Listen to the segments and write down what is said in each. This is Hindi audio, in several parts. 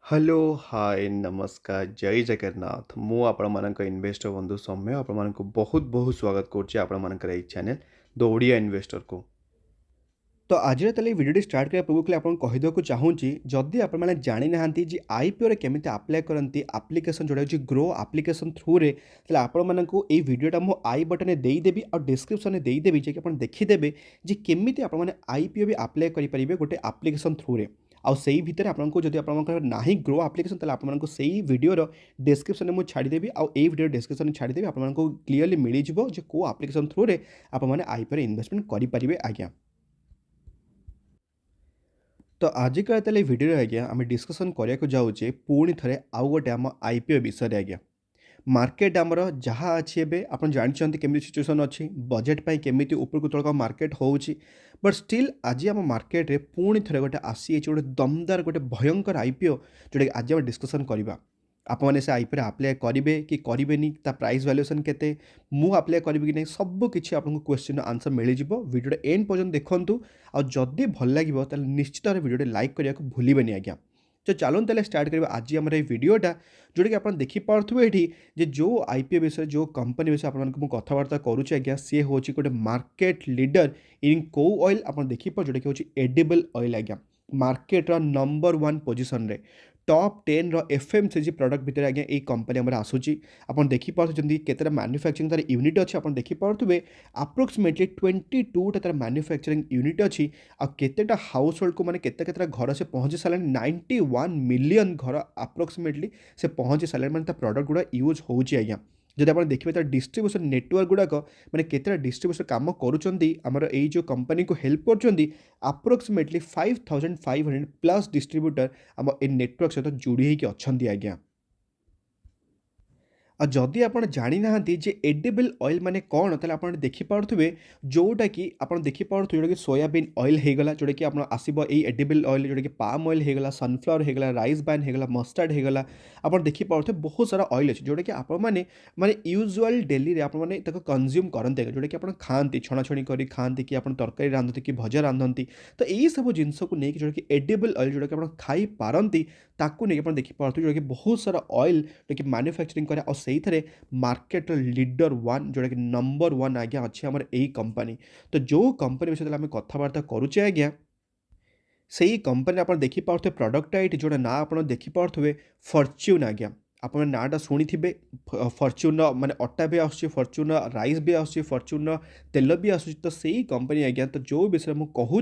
हेलो हाय नमस्कार जय जगन्नाथ मु आपण इन्वेस्टर बंधु सौम्य आपण बहुत बहुत स्वागत करुच्चे आपण चैनल द ओडिया इन्वेस्टर को। तो आज भिडियो स्टार्ट करने पूर्व आपको कहीदेक चाहूँगी जदि आपने जानी ना जी आईपीओ केमी आप्लाय करती आप्लिकेसन जोड़ा ग्रो आप्लिकेसन थ्रू रे आपको ये भिडियोटा मो आई बटन में देदेवि और डिस्क्रिप्शन में देदेवि जे आप देखीदे जी केमी आपने आईपीओ भी आप्लाय करेंगे गोटे आप्लिकेसन थ्रू रे आउ से भितर आपको जब आप ना ग्रो आप्लिकेसन ताले आपको से भिडियोर डिस्क्रिप्शन में मुझे छाड़देवी आउ ये भिडियो डिस्क्रिप्शन में छाड़देवी आपको क्लीयरली मिल जाव जो को आप्लिकेसन थ्रू रे आपने आईपीओ इन्वेस्टमेंट करेंगे आज्ञा। तो आजिका भिडियो आज्ञा आम डिस्कसन करने जाऊे पुणी थे आउ गोटे आम आईपीओ विषय आज्ञा मार्केट आमर जहाँ अच्छी एवं आप जानते केमी सिचुएसन अच्छी बजेट पाई केमी उपरकू तलक मार्केट होची बट स्टिल आज आम मार्केट रे पुणी थे गोटे आसी गोटे दमदार गोटे भयंकर आईपीओ जोटा आज आम डिस्कसन करवा आपने से आईपीओ आप्लाय करेंगे कि करेंगे ता प्राइस वैल्यूएशन केते मु आप्लाय करी कि नहीं सब किसी आपको क्वेश्चन आंसर मिल जाव वीडियो एंड पर्यंत देखूँ आ जदि भल लगे तो निश्चित भाव वीडियो लाइक करने को भूलें आज्ञा। तो चलो तेल स्टार्ट करवा आज आम वीडियोटा जोटा कि आप देखिपे ये जो आईपीओ विषय जो कंपनी विषय आपको कथबार्ता करुचे आज्ञा सी हूँ गोटे मार्केट लीडर इन को ऑयल आप देखिप जोटा कि हूँ एडिबल ऑयल आज्ञा मार्केट नंबर 1 पोजिशन रे टॉप 10 एफएमसीजी प्रोडक्ट भितर आज्ञा ये कंपनी आम आसूची आप देखिपे केतटा मैन्युफैक्चरिंग तार यूनिट अच्छी आप देखिपे अप्रोक्सीमेटली 22टा तार मैन्युफैक्चरिंग यूनिट अच्छी आतेटा हाउस होल्ड को मैंने केतटा घर से पहुँची सारे 91 मिलियन घर अप्रोक्सीमेटली से पहुँची सारे मैंने प्रोडक्ट गुड़ा यूज होची आज्ञा। जब आप देखिए तार डिस्ट्रीब्यूशन नेटवर्क गुड़ाक मैंने केतटा डिस्ट्रीब्यूशन काम करुँचर जो कंपनी को हेल्प कर अप्रोक्सीमेटली 5500 प्लस डिस्ट्रीब्यूटर आम ए नेटवर्क सहित जोड़ी होकर अच्छा आज्ञा। और जदि आप जानी ना जे एडिबल ऑयल माने कौन ताले आप देखिपे जोटा कि आप देखिपे जोटा कि सोयाबीन ऑयल होगला जोटा कि आप आसब ये एडिबल ऑयल जोटा कि पाम ऑयल होगला सनफ्लावर होगला राइस ब्रान होगला मस्टार्ड होगला आप देखिपे बहुत सारा ऑयल अच्छे जोटा कि आप माने यूजुआल डेली आपने कंज्यूम करते जोटा कि आप खाती छणाछणी कर खाती कि आप तरकारी रांधती कि भजा रांधती तो यही सब जिनस को लेकिन जोटा कि एडिबल ऑयल जोटा कि आप खाई पारती ताकू नहीं आप देखिपे जोटा कि बहुत सारा ऑयल जोटा कि मैन्युफैक्चरिंग करे से मार्केट लीडर 1 जोटा कि नंबर 1 आज्ञा अच्छे आमर यही कंपनी। तो जो कंपनी विषय आम कथबार्ता करुचे आज्ञा से कंपनी आप देखिपे प्रडक्टा ये जोटा ना आप देखिपे फॉर्च्यून आज्ञा आप नाटा शुणी थे फॉर्च्यून माने अटा भी आसूँ फॉर्च्यून राइस भी आसूँ फॉर्च्यून तेल भी आसूँ तो सही कंपनी आज्ञा। तो जो विषय मुझे कहूँ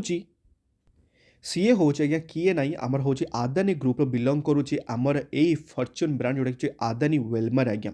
सी हूँ आज्ञा किए ना आमर हूँ आदानी ग्रुप बिलंग करुच्ची आमर यही फॉर्च्यून ब्रांड जोटा कि आदानी वेलमर आज्ञा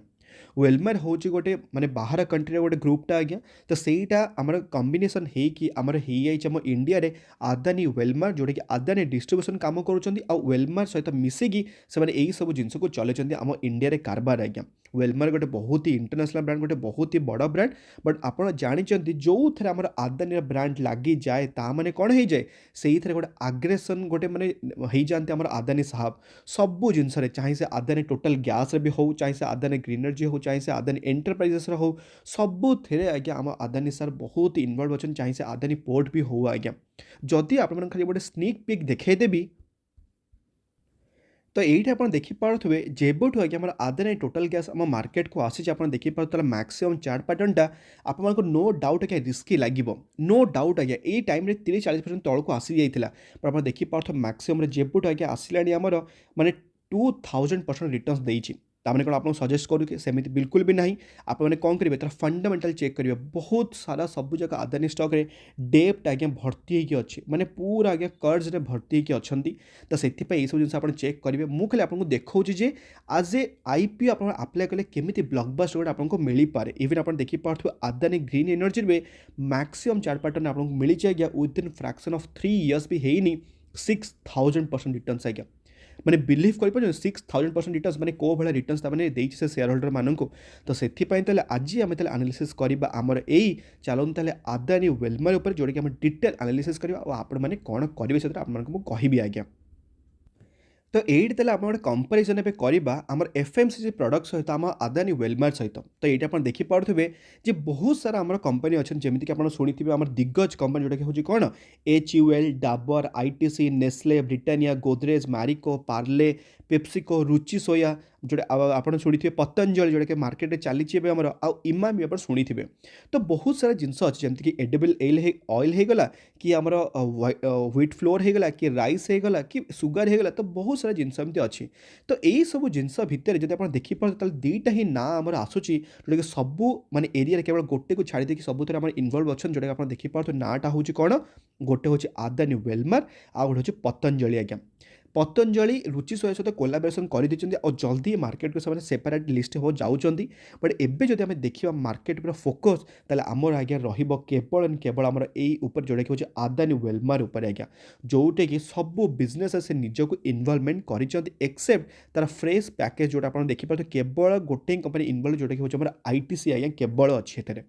वेलमर हूँ गोटे माने बाहर कंट्री गोटे ग्रुपटा आज्ञा। तो सहीटा आमर कॉम्बिनेशन होगी आमर हो इंडिया रे आदानी वेलमर जोटा कि आदानी डिस्ट्रीब्यूशन काम करुँच वेलमर सहित मिसिकी से यही सब जिनस को चलाइंट आम इंडिया रे कारबार आज्ञा। वेलमर गोटे बहुत ही इंटरनेशनल ब्रांड गोटे बहुत ही बड़ ब्रांड बट आप जानते जो थे आम आदानी ब्रांड लगी जाए ता माने कौन हो जाए से गोटे आग्रेसन गोटे माने हो जाते आम आदानी साहब सबू जिनस चाहे से आदानी टोटल गैस भी हो चाहे से आदानी ग्रीन एनर्जी हो चाहे से आदानी एंटरप्राइजेस हो सबू थे आज्ञा आम आदानी सर बहुत इनवल्व अच्छा चाहे से आदानी पोर्ट भी हो आज्ञा। जदि आप खाली गोटे स्निक पिक देखदेवी तो ये आप देखिपे जेबुठ आज्ञा आम आदानी टोटल गैस आम मार्केट को आसी आप देखिपे मैक्सिमम चार्ट पैटर्नटा आपको नो डाउट आज्ञा रिस्की लगे नो डाउट आज्ञा ये टाइम 30-40% तौक आसी जाइए आप देखिपे मैक्सिमम जेबुठ आज्ञा आसला आमर माने 2000% रिटर्न्स देती ताने कौन आपको सजेस्ट करूँ कि सेमती बिल्कुल भी नहीं आपने कौन करेंगे तार फंडामेंटल चेक करेंगे बहुत सारा सब जगह आदानी स्टॉक रे डेप्ट आज्ञा भर्ती होगी अच्छी माने पूरा आज्ञा कर्ज रे भर्ती होगी अच्छा तो से यही सब जिन आप चेक करेंगे मुझे खाली आपको देखा जे आज ए आईपीओ आप आप्लाय कले केमी ब्लॉकबस्टर गोटे आपको मिल पाए इवन आप देखिपे आदानी ग्रीन एनर्जी में मैक्सिमम चार्ट पैटर्न आपको मिली आज्ञा विदिन फ्रैक्शन ऑफ 3 इयर्स भी है 6000% रिटर्न्स आज्ञा मैंने बिलीव कर 6000% रिटर्न्स मैंने कौ भाई रिटर्न्स मैंने से शेयर होल्डर मानक तो से आज आम एनालिसिस करवा आमर यही चलते आदानी वेलमर उपर जोटा कि डिटेल एनालिसिस करवा आप कौन करेंगे से आपको कहबी आज्ञा। तो ଏଇଠି ତାହେଲେ ଆମେ ଗୋଟେ କମ୍ପାରିଜନ୍ ଏବେ କରିବା ଆମର ଏଫ୍ଏମ୍ସିଜି ପ୍ରଡ଼କ୍ଟ ସହିତ ଆମ ଆଦାନୀ ୱେଲମାର୍ଟ ସହିତ। ତ ଏଇଠି ଆପଣ ଦେଖିପାରୁଥିବେ ଯେ ବହୁତ ସାରା ଆମର କମ୍ପାନୀ ଅଛନ୍ତି ଯେମିତିକି ଆପଣ ଶୁଣିଥିବେ ଆମର ଦିଗ୍ଗଜ କମ୍ପାନୀ ଯେଉଁଟାକି ହେଉଛି କ'ଣ HUL, Dabur, ITC, Nestle, Britannia, Godrej, Marico, Parle, PepsiCo, Ruchi Soya ଯେଉଁଟା ଆପଣ ଶୁଣିଥିବେ ପତଞ୍ଜଳି ଯେଉଁଟାକି ମାର୍କେଟରେ ଚାଲିଛି ଏବେ ଆମର ଆଉ ଇମାମି ଆପଣ ଶୁଣିଥିବେ। ତ ବହୁତ ସାରା ଜିନିଷ ଅଛି ଯେମିତିକି ଏଡିବଲ୍ ଅଏଲ୍ ହେଇଗଲା କି ଆମର ହ୍ୱିଟ୍ ଫ୍ଲୋର୍ ହେଇଗଲା କି ରାଇସ୍ ହେଇଗଲା କି ସୁଗାର ହେଇଗଲା ତ ବହୁତ ସାରା ଜିନିଷ ଏମିତି ଅଛି। ତ ଏଇସବୁ ଜିନିଷ ଭିତରେ ଯଦି ଆପଣ ଦେଖିପାରୁଥିବେ ତାହେଲେ ଦୁଇଟା ହିଁ ନାଁ ଆମର ଆସୁଛି ଯେଉଁଟାକି ସବୁ ମାନେ ଏରିଆରେ କେବଳ ଗୋଟେକୁ ଛାଡ଼ି ଦେଇକି ସବୁଥିରେ ଆମର ଇନଭଲ୍ଭ ଅଛନ୍ତି ଯେଉଁଟାକି ଆପଣ ଦେଖିପାରୁଥିବେ ନାଁଟା ହେଉଛି କ'ଣ ଗୋଟେ ହେଉଛି ଆଦାନୀ ୱେଲମାର୍ଟ ଆଉ ଗୋଟେ ହେଉଛି ପତଞ୍ଜଳି ଆଜ୍ଞା। ପତଞ୍ଜଳି ରୁଚି ସୋୟା ସହିତ କୋଲାବରେସନ୍ କରିଦେଇଛନ୍ତି ଆଉ ଜଲ୍ଦି ମାର୍କେଟକୁ ସେମାନେ ସେପାରେଟ୍ ଲିଷ୍ଟ ହେବାକୁ ଯାଉଛନ୍ତି। ବଟ୍ ଏବେ ଯଦି ଆମେ ଦେଖିବା ମାର୍କେଟ ଉପରେ ଫୋକସ୍ ତାହେଲେ ଆମର ଆଜ୍ଞା ରହିବ କେବଳ କେବଳ ଆମର ଏଇ ଉପରେ ଯେଉଁଟାକି ହେଉଛି ଆଦାନୀ ୱେଲମାର୍ଟ ଉପରେ ଆଜ୍ଞା। ଯେଉଁଟାକି ସବୁ ବିଜନେସ୍ ସେ ନିଜକୁ ଇନଭଲ୍ଭମେଣ୍ଟ କରିଛନ୍ତି ଏକ୍ସେପ୍ଟ ତାର ଫ୍ରେଶ୍ ପ୍ୟାକେଜ୍ ଯେଉଁଟା ଆପଣ ଦେଖିପାରୁଥିବେ କେବଳ ଗୋଟେ ହିଁ କମ୍ପାନୀ ଇନଭଲ୍ଭ ଯେଉଁଟାକି ହେଉଛି ଆମର ITC ଆଜ୍ଞା କେବଳ ଅଛି ଏଥିରେ।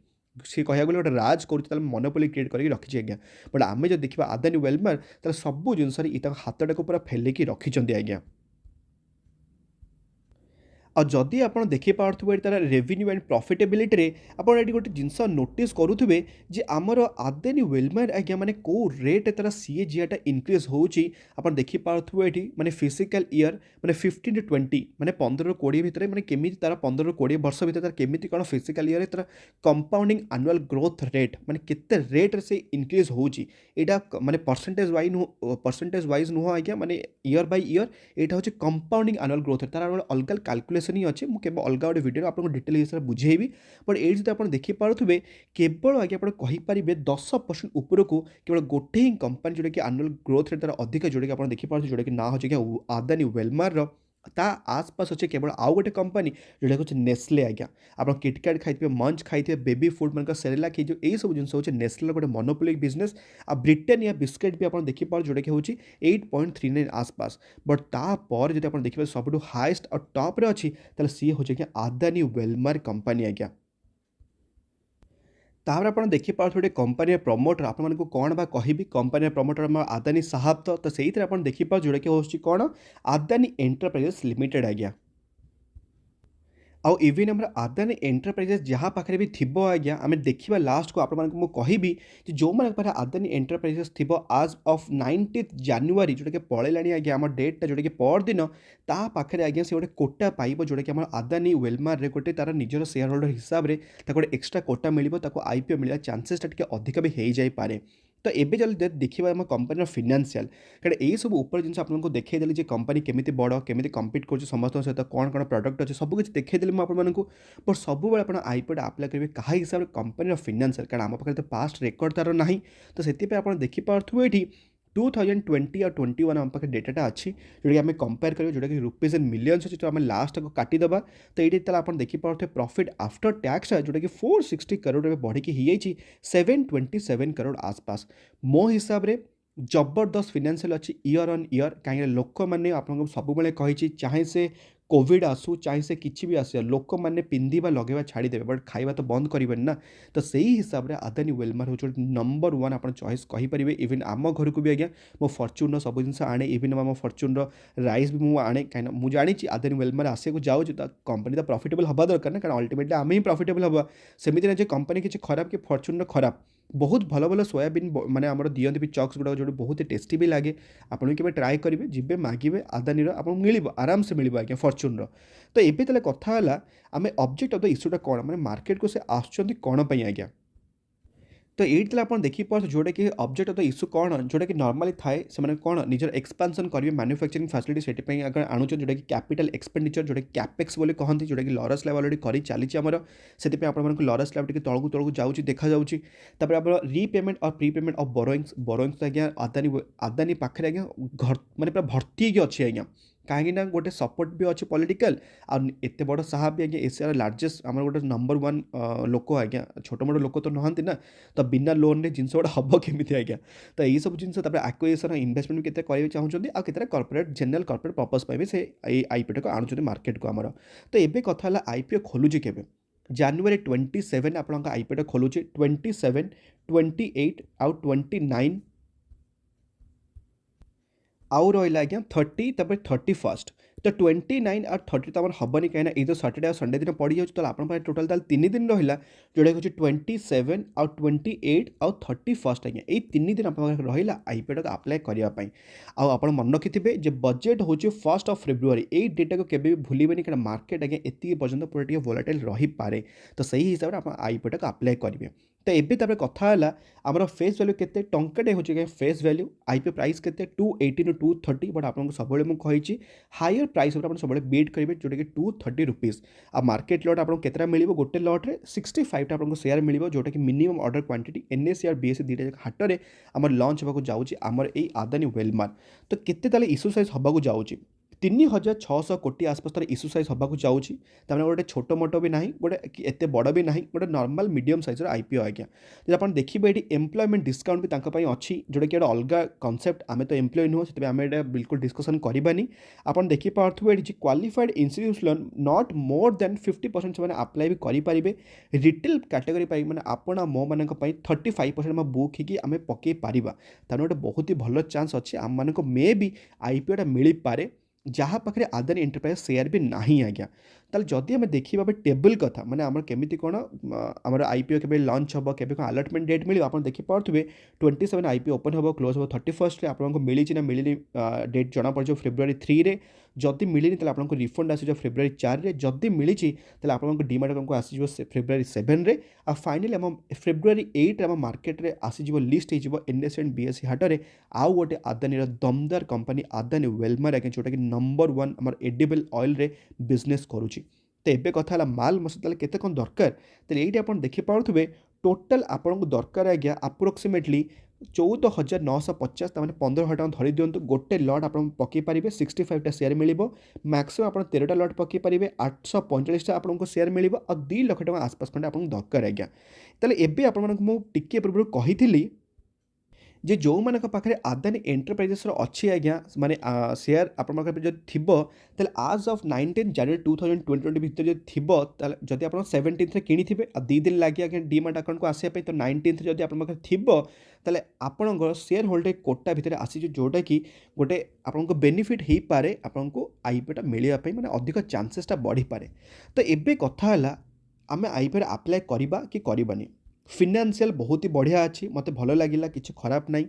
ସେ କହିବାକୁ ଗଲେ ଗୋଟେ ରାଜ କରୁଛି ତାହେଲେ ମନୋପୋଲି କ୍ରିଏଟ୍ କରିକି ରଖିଛି ଆଜ୍ଞା। ବଟ୍ ଆମେ ଯଦି ଦେଖିବା ଆଦାନୀ ୱେଲମାର୍ଟ ତାହେଲେ ସବୁ ଜିନିଷରେ ତାଙ୍କ ହାତଟାକୁ ପୁରା ଫେଲେଇକି ରଖିଛନ୍ତି ଆଜ୍ଞା। ଆଉ ଯଦି ଆପଣ ଦେଖିପାରୁଥିବେ ତାର ରେଭିନ୍ୟୁ ଆଣ୍ଡ ପ୍ରଫିଟେବିଲିଟିରେ ଆପଣ ଏଠି ଗୋଟେ ଜିନିଷ ନୋଟିସ୍ କରୁଥିବେ ଯେ ଆମର ଆଦାନୀ ୱେଲମାର୍ଟ ଆଜ୍ଞା ମାନେ କେଉଁ ରେଟ୍ ତାର CAGRଟା ଇନକ୍ରିଜ୍ ହେଉଛି ଆପଣ ଦେଖିପାରୁଥିବେ ଏଠି ମାନେ ଫିଜିକାଲ୍ ଇୟର୍ ମାନେ 15 to 20 ମାନେ 15ରୁ 20 ଭିତରେ ମାନେ କେମିତି ତାର 15ରୁ 20 ବର୍ଷ ଭିତରେ ତାର କେମିତି କ'ଣ ଫିଜିକାଲ୍ ଇୟର୍ରେ ତାର କମ୍ପାଉଣ୍ଡିଂ ଆନୁଆଲ୍ ଗ୍ରୋଥ୍ ରେଟ୍ ମାନେ କେତେ ରେଟ୍ରେ ସେ ଇନକ୍ରିଜ୍ ହେଉଛି ଏଇଟା ମାନେ ପରସେଣ୍ଟେଜ୍ ୱାଇଜ୍ ନୁହଁ ଆଜ୍ଞା ମାନେ ଇୟର୍ ବାଇ ଇୟର୍ ଏଇଟା ହେଉଛି କମ୍ପାଉଣ୍ଡିଂ ଆନୁଆଲ୍ ଗ୍ରୋଥ୍ ତାର ଗୋଟେ ଅଲଗା କାଲକୁଲେସନ୍ ହିଁ ଅଛି ମୁଁ କେବେ ଅଲଗା ଗୋଟେ ଭିଡ଼ିଓରେ ଆପଣଙ୍କୁ ଡିଟେଲ୍ ହିସାବରେ ବୁଝେଇବି। ବଟ୍ ଏଇଠି ଯଦି ଆପଣ ଦେଖିପାରୁଥିବେ କେବଳ ଆଜ୍ଞା ଆପଣ କହିପାରିବେ 10% ଉପରକୁ କେବଳ ଗୋଟେ ହିଁ କମ୍ପାନୀ ଯେଉଁଟାକି ଆନୁଆଲ୍ ଗ୍ରୋଥ୍ ରେଟ୍ ତାର ଅଧିକ ଯେଉଁଟାକି ଆପଣ ଦେଖିପାରୁଥିବେ ଯେଉଁଟାକି ନାଁ ହେଉଛି ଆଜ୍ଞା ଆଦାନୀ ୱେଲମାର୍ଟର ତା ଆସପାସ ଅଛି କେବଳ ଆଉ ଗୋଟେ କମ୍ପାନୀ ଯେଉଁଟାକି ହେଉଛି ନେସ୍ଲେ ଆଜ୍ଞା। ଆପଣ କିଟକାଟ ଖାଇଥିବେ ମଞ୍ଚ ଖାଇଥିବେ ବେବି ଫୁଡ୍ ମାନଙ୍କର ସେରେଲାକ୍ ହେଇଯିବ ଏଇସବୁ ଜିନିଷ ହେଉଛି ନେସ୍ଲେର ଗୋଟେ ମନୋପୋଲି ବିଜନେସ୍। ଆଉ ବ୍ରିଟାନିଆ ବିସ୍କେଟ୍ ବି ଆପଣ ଦେଖିପାରୁଥିବେ ଯେଉଁଟାକି ହେଉଛି 8.39 ଆସପାସ। ବଟ୍ ତାପରେ ଯଦି ଆପଣ ଦେଖିବେ ସବୁଠୁ ହାଏଷ୍ଟ ଆଉ ଟପ୍ରେ ଅଛି ତାହେଲେ ସିଏ ହେଉଛି ଆଜ୍ଞା ଆଦାନୀ ୱେଲମାର୍ଟ କମ୍ପାନୀ ଆଜ୍ଞା। ତାପରେ ଆପଣ ଦେଖିପାରୁଥିବେ ଗୋଟେ କମ୍ପାନୀର ପ୍ରମୋଟର ଆପଣମାନଙ୍କୁ କ'ଣ ବା କହିବି କମ୍ପାନୀର ପ୍ରମୋଟର ଆମର ଆଦାନୀ ସାହାବ ତ ସେଇଥିରେ ଆପଣ ଦେଖିପାରୁଥିବେ ଯେଉଁଟାକି ହେଉଛି କ'ଣ ଆଦାନୀ ଏଣ୍ଟରପ୍ରାଇଜେସ୍ ଲିମିଟେଡ୍ ଆଜ୍ଞା। ଆଉ ଇଭିନ୍ ଆମର ଆଦାନୀ ଏଣ୍ଟରପ୍ରାଇଜେସ୍ ଯାହା ପାଖରେ ବି ଥିବ ଆଜ୍ଞା ଆମେ ଦେଖିବା ଲାଷ୍ଟକୁ ଆପଣମାନଙ୍କୁ ମୁଁ କହିବି ଯେ ଯେଉଁମାନଙ୍କ ପାଖରେ ଆଦାନୀ ଏଣ୍ଟରପ୍ରାଇଜେସ୍ ଥିବ ଆଜ୍ ଅଫ୍ 19 ଜାନୁଆରୀ ଯେଉଁଟାକି ପଳେଇଲାଣି ଆଜ୍ଞା ଆମ ଡେଟ୍ଟା ଯେଉଁଟାକି ପରଦିନ ତା ପାଖରେ ଆଜ୍ଞା ସେ ଗୋଟେ କୋଟା ପାଇବ ଯେଉଁଟାକି ଆମର ଆଦାନୀ ୱେଲମାର୍ଟରେ ଗୋଟେ ତାର ନିଜର ସେୟାର ହୋଲ୍ଡର ହିସାବରେ ତାକୁ ଗୋଟେ ଏକ୍ସଟ୍ରା କୋଟା ମିଳିବ ତାକୁ IPO ମିଳିବା ଚାନ୍ସେସଟା ଟିକେ ଅଧିକ ବି ହେଇଯାଇପାରେ। ତ ଏବେ ଯଦି ଦେଖିବା ଆମ କମ୍ପାନୀର ଫିନାନ୍ସିଆଲ କାରଣ ଏଇସବୁ ଉପରେ ଜିନିଷ ଆପଣଙ୍କୁ ଦେଖେଇଦେଲି ଯେ କମ୍ପାନୀ କେମିତି ବଡ଼ କେମିତି କମ୍ପିଟ୍ କରୁଛି ସମସ୍ତଙ୍କ ସହିତ କ'ଣ କ'ଣ ପ୍ରଡ଼କ୍ଟ ଅଛି ସବୁକିଛି ଦେଖେଇଦେଲି ମୁଁ ଆପଣମାନଙ୍କୁ। ବଟ୍ ସବୁବେଳେ ଆପଣ IPOଟା ଆପ୍ଲାଏ କରିବେ କାହା ହିସାବରେ କମ୍ପାନୀର ଫିନାନ୍ସିଆଲ କାରଣ ଆମ ପାଖରେ ତ ପାଷ୍ଟ ରେକର୍ଡ଼ ତାର ନାହିଁ। ତ ସେଥିପାଇଁ ଆପଣ ଦେଖିପାରୁଥିବେ ଏଠି 2020 ଆଉ 21 ଆମ ପାଖରେ ଡେଟାଟା ଅଛି ଯେଉଁଟାକି ଆମେ କମ୍ପେୟାର କରିବା ଯେଉଁଟାକି ରୁପିଜ୍ ଇନ୍ ମିଲିୟନ୍ସ ଅଛି ତ ଆମେ ଲାଷ୍ଟକୁ କାଟିଦେବା। ତ ଏଇଠି ତାହେଲେ ଆପଣ ଦେଖିପାରୁଥିବେ ପ୍ରଫିଟ୍ ଆଫ୍ଟର ଟ୍ୟାକ୍ସଟା ଯେଉଁଟାକି 460 କରୋଡ଼ ଏବେ ବଢ଼ିକି ହେଇଯାଇଛି 727 କରୋଡ଼ ଆସପାସ। ମୋ ହିସାବରେ ଜବରଦସ୍ତ ଫିନାନ୍ସିଆଲ ଅଛି ଇୟର୍ ଅନ୍ ଇୟର୍ କାହିଁକିନା ଲୋକମାନେ ଆପଣଙ୍କୁ ସବୁବେଳେ କହିଛି ଚାହେଁ ସେ କୋଭିଡ଼ ଆସୁ ଚାହେଁ ସେ କିଛି ବି ଆସୁ ଲୋକମାନେ ପିନ୍ଧିବା ଲଗାଇବା ଛାଡ଼ିଦେବେ ବଟ୍ ଖାଇବା ତ ବନ୍ଦ କରିବେନି ନା। ତ ସେଇ ହିସାବରେ ଆଦାନୀ ୱେଲମାର୍ଟ ହେଉଛି ଗୋଟେ ନମ୍ବର ୱାନ୍ ଆପଣ ଚଏସ୍ କହିପାରିବେ। ଇଭିନ୍ ଆମ ଘରକୁ ବି ଆଜ୍ଞା ମୋ ଫର୍ଚୁନ୍ର ସବୁ ଜିନିଷ ଆଣେ ଇଭିନ୍ ଆମ ଫର୍ଚୁନ୍ର ରାଇସ୍ ବି ମୁଁ ଆଣେ କାହିଁକିନା ମୁଁ ଜାଣିଛି ଆଦାନୀ ୱେଲମାର୍ଟ ଆସିବାକୁ ଯାଉଛି ତ କମ୍ପାନୀ ତ ପ୍ରଫିଟେବଲ୍ ହେବା ଦରକାର ନା କାରଣ ଅଲ୍ଟିମେଟଲି ଆମେ ହିଁ ପ୍ରଫିଟେବଲ୍ ହେବା। ସେମିତି ନାହିଁ ଯେ କମ୍ପାନୀ କିଛି ଖରାପ କି ଫର୍ଚୁନ୍ର ଖରାପ ବହୁତ ଭଲ ଭଲ ସୋୟାବିନ୍ ମାନେ ଆମର ଦିଅନ୍ତି ବି ଚକ୍ସ ଗୁଡ଼ାକ ଯେଉଁଠି ବହୁତ ଟେଷ୍ଟି ବି ଲାଗେ ଆପଣ ବି କେବେ ଟ୍ରାଏ କରିବେ ଯିବେ ମାଗିବେ ଆଦାନୀର ଆପଣଙ୍କୁ ମିଳିବ ଆରାମସେ ମିଳିବ ଆଜ୍ଞା ଫର୍ଚୁନ୍ର। ତ ଏବେ ତାହେଲେ କଥା ହେଲା ଆମେ ଅବଜେକ୍ଟ ଅଫ୍ ଦ ଇସ୍ୟୁଟା କ'ଣ ମାନେ ମାର୍କେଟକୁ ସେ ଆସୁଛନ୍ତି କ'ଣ ପାଇଁ ଆଜ୍ଞା। ତ ଏଇଠି ତାହେଲେ ଆପଣ ଦେଖିପାରୁଥିବେ ଯେଉଁଟାକି ଅବଜେକ୍ଟ ଅଫ୍ ଦ ଇସ୍ୟୁ କ'ଣ ଯେଉଁଟାକି ନର୍ମାଲି ଥାଏ ସେମାନେ କ'ଣ ନିଜର ଏକ୍ସପାନ୍ସନ୍ କରିବେ ମାନୁଫ୍ୟାକ୍ଚରିଂ ଫାସିଲିଟି ସେଥିପାଇଁ ଆଗ ଆଣୁଛନ୍ତି ଯେଉଁଟାକି କ୍ୟାପିଟାଲ ଏକ୍ସପେଣ୍ଡିଚର ଯେଉଁଟାକି କ୍ୟାପେକ୍ସ ବୋଲି କହନ୍ତି ଯେଉଁଟାକି ଲରସ୍ ଲ୍ୟାବ୍ ଅଲରେଡ଼ି କରି ଚାଲିଛି ଆମର ସେଥିପାଇଁ ଆପଣମାନଙ୍କୁ ଲରସ୍ ଲ୍ୟାବ୍ ଟିକେ ତଳକୁ ତଳକୁ ଯାଉଛି ଦେଖାଯାଉଛି। ତାପରେ ଆପଣ ରିପେମେଣ୍ଟ ଅଫ୍ ପ୍ରିପେମେଣ୍ଟ ଅଫ୍ ବରୋଇଙ୍ଗସ୍ ଆଜ୍ଞା ଆଦାନୀ ପାଖରେ ଆଜ୍ଞା ମାନେ ପୁରା ଭର୍ତ୍ତି ହେଇକି ଅଛି ଆଜ୍ଞା କାହିଁକିନା ଗୋଟେ ସପୋର୍ଟ ବି ଅଛି ପଲିଟିକାଲ ଆଉ ଏତେ ବଡ଼ ସାହାବ ବି ଆଜ୍ଞା ଏସିଆର ଲାର୍ଜେଷ୍ଟ ଆମର ଗୋଟେ ନମ୍ବର ୱାନ୍ ଲୋକ ଆଜ୍ଞା ଛୋଟ ମୋଟ ଲୋକ ତ ନୁହନ୍ତି ନା ତ ବିନା ଲୋନ୍ରେ ଜିନିଷ ଗୁଡ଼ା ହେବ କେମିତି ଆଜ୍ଞା। ତ ଏଇସବୁ ଜିନିଷ ତାପରେ ଆକ୍ୱିଜିସନ୍ ଇନଭେଷ୍ଟମେଣ୍ଟ ବି କେତେ କରିବାକୁ ଚାହୁଁଛନ୍ତି ଆଉ କେତେଟା କର୍ପୋରେଟ୍ ଜେନେରାଲ କର୍ପୋରେଟ୍ ପର୍ପସ୍ ପାଇଁ ବି ସେ ଏଇ IPOଟାକୁ ଆଣୁଛନ୍ତି ମାର୍କେଟକୁ ଆମର। ତ ଏବେ କଥା ହେଲା IPO ଖୋଲୁଛି କେବେ ଜାନୁଆରୀ 27 ଆପଣଙ୍କ IPOଟା ଖୋଲୁଛି 27, 28 ଆଉ 29 आउ रहा आज्ञा 30 तब 31 तो 29 और 30 तो आम हेनी कहीं ये तो सैटरडे और संडे दिन पड़ जाए आप टोटाल 3 दिन रहा जोटा हूँ 27 आउ 28 आउ 31 आज्ञा ये 3 दिन आप रहा आईपीओ टाक आप्लाय करने आप मन रखिथे बजेट हूँ 1 फेब्रुआरी यही डेटा को केवे भी भूलें क्या मार्केट आज्ञा ये पर्यटन पूरा टे वोलाटाइल रही पारे तो सही हिसाब से आप आईपीओ टाक आप्लाय करेंगे तो एबे तापर कथा है आमर फेस वैल्यू केते टंकाटे होचे फेस वैल्यू आईपीओ प्राइस केते 280 टू 230 बट आपको सब मुझे हायर प्राइस आप सब बीट करेंगे जोटा कि 230 रुपीज आ मार्केट लट आपको केतटा मिल गोटे लट्रे 65 आपको सेयार मिल जोटा कि मिनिमम ऑर्डर क्वांटिटी एनएससी और बीएससी दुटा जाक हाटरे आम लंच होगा जाऊँगी आमर ये आदानी वेलमार्क तो केते इश्यू साइज होगा जाऊँगी 3600 कोटी आसपास तार इश्यू साइज होगा जाऊँगी तमें गोटे छोट मोट भी ना गोटे एत बड़ भी ना गोटे नॉर्मल मीडियम साइजर आईपीओ आज्ञा जब आप देखिए ये एम्प्लॉयमेंट डिस्काउंट भी अच्छी जोटा कि अलग कनसेप्ट आम तो एम्प्लॉय नुह से आम ये बिल्कुल डिस्कसन करवानी आप देखिपे ये qualified institution not more than 50% से आप्लाय भी करेंगे रिटेल कैटेगरी मैंने आपण मो मान 35% बुक होगी पकई पार तेनाली गोटे बहुत ही भल चान्स अच्छे आम मान मे भी आईपीओटा मिल पारे जहाँ पाखे आदानी एंटरप्राइज शेयर भी ना आज्ञा ताल जदि आम देखा टेबल कथा माने आमर केमिति कौन आमर आईपीओ के लंच हम के अलटमेंट डेट मिले आप देखिपे 27 आईपीओ ओपन हम क्लोज हम 31 आपको मिली ना मिलनी डेट जना पड़े फेब्रुआरी 3 रे जदि मिलनी तो आपको रिफंड आस फेब्रुआरी 4 रे जदि मिली आपको डीमार्ट को आसीज फेब्रुआरी 7 रे आ फाइनाली आम फेब्रुआरी 8 आम मार्केट रे आसीज लिस्ट हो एनएससी एंड बीएससी हाटरे आउ गोटे आदानी दमदार कंपनी आदानी वेलमार्क आज्ञा जोटा कि नंबर 1 आम एडिबल ऑयल रे बिजनेस करुच्ची तो ये कथा है माल मसला केते कौन दरकार तो ये आप देखिपे टोटाल आपको दरकार आज्ञा अप्रोक्सीमेटली 14,950 मैंने 15,000 टका धरी दिंतु गोटे लट आप पकई पारे 65टा सेयार मिल मैक्सीम आप 13टा लट पकई पारे 845टा आपको सेयार मिल और 2 लाख टका आसपास खंडे आपको दरकार आज्ञा तेल एबे आपके पूर्व कही जे जो मान पाखे आदानी एंटरप्राइजेस अच्छी आज्ञा माने शेयर आप थी आज ऑफ 19 जनवरी 2020 भितर जो थी जदि आप 17 किनी थे 2 दिन लगे आज्ञा डीमार्ट अकाउंट को आसापी तो 19 जब आप थी आपणकर शेयर होल्डर कोटा भितर आसी जोटा कि गोटे आपको बेनिफिट हो पारे आपको आईपीओटा मिलवाई मैंने अधिक चांसेसटा बढ़ी पारे तो एबे कथा है आम आईपीओ आप्लाय करवा कि करवानी फिनान्शियल बहुत ही बढ़िया अच्छी मत भल लगे किसी खराब ना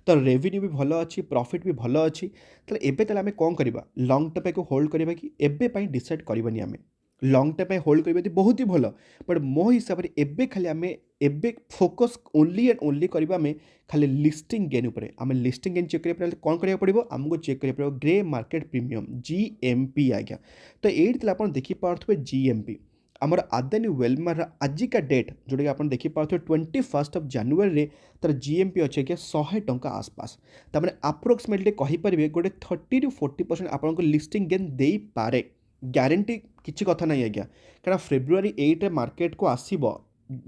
तो रेवेन्यू भी भल अच्छी प्रॉफिट भी भल अच्छी तो एबे आम कौन करवा लंग टर्म को होल्ड करवा कि एबे डिसाइड करवानी आम लंग टर्म होल्ड करवा बहुत ही भल बट मो हिसाब से एबे खाली आम एबे फोकस ओनली एंड ओनली करवा आम खाली लिस्टिंग गेन उपर आम लिस्टिंग गेन चेक करें कौन करा पड़ो आमको चेक करा पड़ो ग्रे मार्केट प्रीमियम जीएमपी आज्ञा तो ये आप देखिपे जीएमपी आमर आदानी वेलमार्क आजिका डेट जोटा कि आप देखिपे 21 जनवरी तार जीएमपी अच्छे कि 100 टंका आसपास तमें अप्रोक्सीमेटली कहींपारे गोटे 30 टू 40% आपको लिस्टिंग गेन दे पारे ग्यारंटी किसी कथा ना आज्ञा क्या फेब्रुआरी 8 रे मार्केट को आसब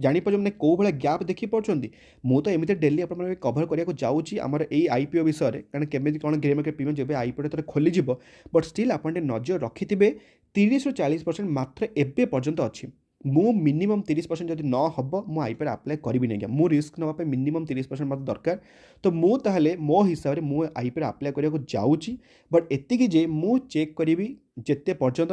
जापर मैंने कौ भाया गैप देखिपुंट मुझे एमती डेली आप कभर करने जाऊँगी आमर यही आईपीओ विषय में कारण केमी कौन ग्रे मार्केट प्रीमियम जब आईपीओ थोड़ा खोलीज बट स्टिल आप नजर रखिथे 30 ରୁ 40% मात्र एबे पर्यंत अच्छी मु मिनिमम 30% जब न हम मो आईपीओ आप्लाय करी नहीं मैं रिस्क नापी मिनिमम 30% मत दरकार तो मुझे मो हिसाब से मुझे आईपीओ आप्लाय करने जाऊँगी बट एतिकी जे मु चेक करी जिते पर्यंत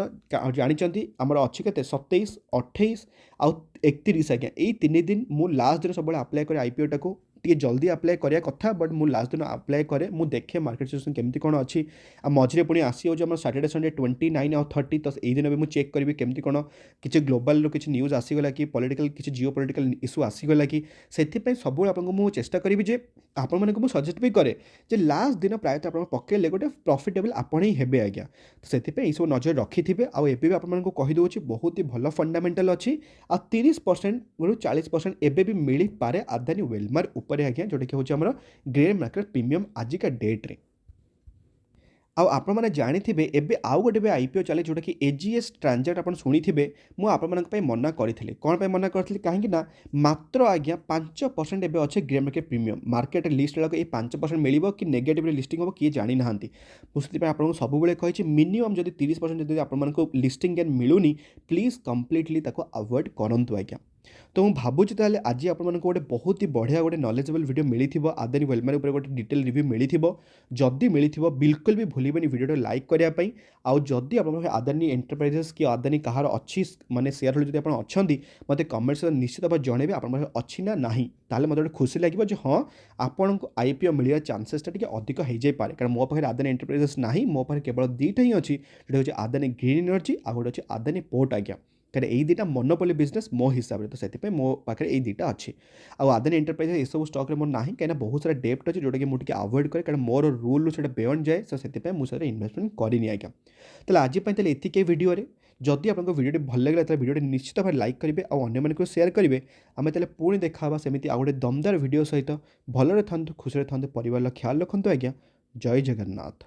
जानते आमर अच्छी के 27 28 आउ 31 आज्ञा यही 3 दिन मु लास्ट दिन सब आप्लाय कर आईपीओ टाक टे जल्दी आप्लाय करा कथा बट मु लास्ट दिन आप्लाय करे मु देखे मार्केट सिचुएशन केमती कौन अच्छी आ मझे पुणी आसी हो सैटरडे संडे 29 और 30 तो यही दिन भी मुझे चेक करी केमती कौन किसी ग्लोबाल किसी न्यूज आसीगला कि पॉलिटिकल किसी जियो पॉलिटिकल इश्यू आसीगला कि से सब आपको चेष्टा करी जे आपण मानक मु सजेस्ट भी करे जे लास्ट दिन प्रायतः आप पकेले गोटे प्रॉफिटेबल आपण ही हेबे आज्ञा तो से सब नजर रखिथे आबे आपको कहीदे बहुत ही भल फंडामेंटाल अच्छी आ 30% रू 40% एबे भी मिल पारे आदानी वेलमार्क उपर आज्ञा जोटा कि हूँ ग्रे मार्केट प्रीमियम आजिका डेट रे आप मैंने जाथे एबे आउ गोटे भी आईपीओ चले जोटा कि एजीएस ट्रांजेक्ट आप शुणी मुझे मना करी कौन पे मना करी कहीं मात्र आज्ञा 5% एबे अच्छे grey market premium market list ये 5% मिल कि नेगेटिव लिस्टिंग हम किए जानी ना मुझे आपको सब कही मिनिमम जब 30% जब आपको लिस्टिंग गेन मिलूनी प्लीज कम्प्लीटली अवॉइड करूँ आज्ञा तो ମୁଁ ଭାବୁଛି ତାହେଲେ ଆଜି ଆପଣମାନଙ୍କୁ ଗୋଟେ ବହୁତ ହି ବଢ଼ିଆ ଗୋଟେ ନଲେଜେବଲ୍ ଭିଡ଼ିଓ ମିଳିଥିବ ଆଦାନୀ ୱେଲମାର୍କ ଉପରେ ଗୋଟେ ଡିଟେଲ୍ ରିଭ୍ୟୁ ମିଳିଥିବ। ଯଦି ମିଳିଥିବ ବିଲକୁଲ ବି ଭୁଲିବେନି ଭିଡ଼ିଓଟା ଲାଇକ୍ କରିବା ପାଇଁ। ଆଉ ଯଦି ଆପଣଙ୍କ ପାଖରେ ଆଦାନୀ ଏଣ୍ଟରପ୍ରାଇଜେସ୍ କି ଆଦାନୀ କାହାର ଅଛି ମାନେ ସେୟାର ହୋଲ୍ଡର ଯଦି ଆପଣ ଅଛନ୍ତି ମୋତେ କମେଣ୍ଟ ସହିତ ନିଶ୍ଚିତ ଭାବରେ ଜଣାଇବେ ଆପଣଙ୍କ ପାଖରେ ଅଛି ନା ନାହିଁ। ତାହେଲେ ମୋତେ ଗୋଟେ ଖୁସି ଲାଗିବ ଯେ ହଁ ଆପଣଙ୍କୁ ଆଇପିଓ ମିଳିବାର ଚାନ୍ସେସଟା ଟିକେ ଅଧିକ ହେଇଯାଇପାରେ। କାରଣ ମୋ ପାଖରେ ଆଦାନୀ ଏଣ୍ଟରପ୍ରାଇଜେସ୍ ନାହିଁ, ମୋ ପାଖରେ କେବଳ ଦୁଇଟା ହିଁ ଅଛି, ଯେଉଁଟା ହେଉଛି ଆଦାନୀ ଗ୍ରୀନ୍ ଏନର୍ଜି ଆଉ ଗୋଟେ ଅଛି ଆଦାନୀ ପୋର୍ଟ ଆଜ୍ଞା। କାରଣ ଏଇ ଦୁଇଟା ମନୋପଲି ବିଜନେସ୍ ମୋ ହିସାବରେ, ତ ସେଥିପାଇଁ ମୋ ପାଖରେ ଏଇ ଦୁଇଟା ଅଛି। ଆଉ ଆଦାନୀ ଏଣ୍ଟରପ୍ରାଇଜେସ୍ ଏସବୁ ଷ୍ଟକ୍ରେ ମୋର ନାହିଁ, କାହିଁକିନା ବହୁତ ସାରା ଡେପ୍ଟ ଅଛି ଯେଉଁଟାକି ମୁଁ ଟିକେ ଆଭଏଡ଼ କରେ, କାରଣ ମୋର ରୁଲ୍ରୁ ସେଇଟା ବିୟଣ୍ଡ ଯାଏ, ତ ସେଥିପାଇଁ ମୁଁ ସେଥିରେ ଇନଭେଷ୍ଟମେଣ୍ଟ କରିନି ଆଜ୍ଞା। ତାହେଲେ ଆଜି ପାଇଁ ତାହେଲେ ଏତିକି ଏ ଭିଡ଼ିଓରେ। ଯଦି ଆପଣଙ୍କ ଭିଡ଼ିଓଟି ଭଲ ଲାଗିଲା ତାହେଲେ ଭିଡ଼ିଓଟି ନିଶ୍ଚିତ ଭାବରେ ଲାଇକ୍ କରିବେ ଆଉ ଅନ୍ୟମାନଙ୍କୁ ସେୟାର କରିବେ। ଆମେ ତାହେଲେ ପୁଣି ଦେଖା ହେବା ସେମିତି ଆଉ ଗୋଟେ ଦମଦାର ଭିଡ଼ିଓ ସହିତ। ଭଲରେ ଥାନ୍ତୁ, ଖୁସିରେ ଥାନ୍ତୁ, ପରିବାରର ଖ୍ୟାଲ ରଖନ୍ତୁ ଆଜ୍ଞା। ଜୟ ଜଗନ୍ନାଥ।